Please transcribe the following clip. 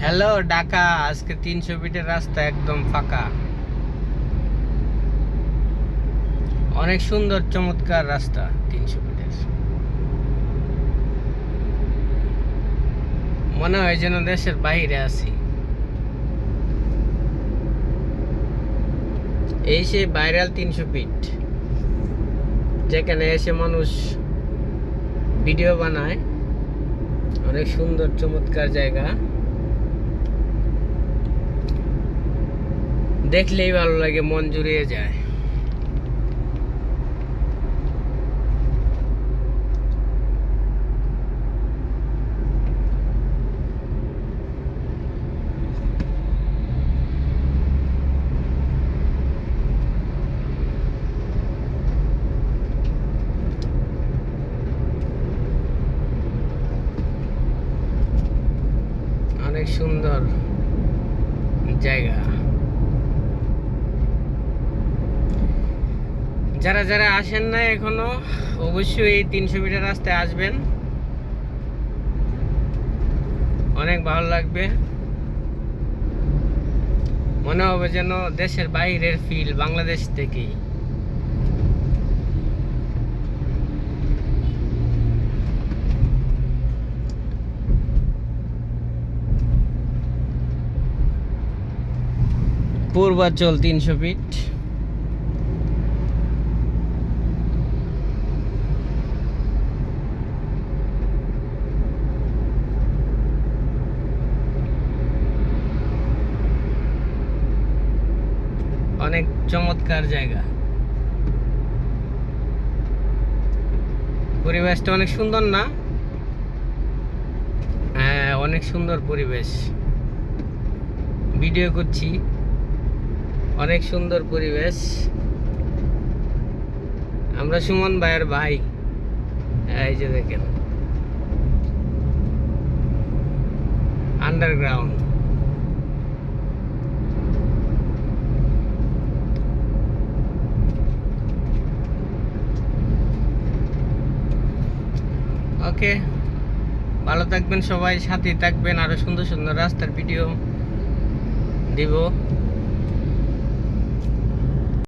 Hello Dhaka, আজকে 300 ফিটের রাস্তা একদম ফাঁকা। অনেক সুন্দর চমৎকার রাস্তা 300 ফিটের। মনে হয় যেন দেশের বাইরে আছি। এই সেই ভাইরাল 300 ফিট, যেখানে এসে মানুষ ভিডিও বানায়। অনেক সুন্দর চমৎকার জায়গা, দেখলেই ভালো লাগে, মন জুড়িয়ে যায়। অনেক সুন্দর জায়গা। যারা যারা আসেন না এখনো, অবশ্যই এই 300 ফিটের রাস্তায় আসবেন, অনেক ভালো লাগবে। মনে হবে যেন দেশের বাইরের ফিল, বাংলাদেশ থেকেই। পূর্বাচল 300 ফিট। অনেক চমৎকার জায়গা, পরিবেশটা অনেক সুন্দর না? হ্যাঁ, অনেক সুন্দর পরিবেশ। ভিডিও করছি, অনেক সুন্দর পরিবেশ। আমরা সুমন ভাইয়ের ভাই। এই যে দেখেন, আন্ডারগ্রাউন্ড। ওকে, ভালো থাকবেন সবাই, সাথে থাকবেন, আরো সুন্দর সুন্দর রাস্তার ভিডিও দিব।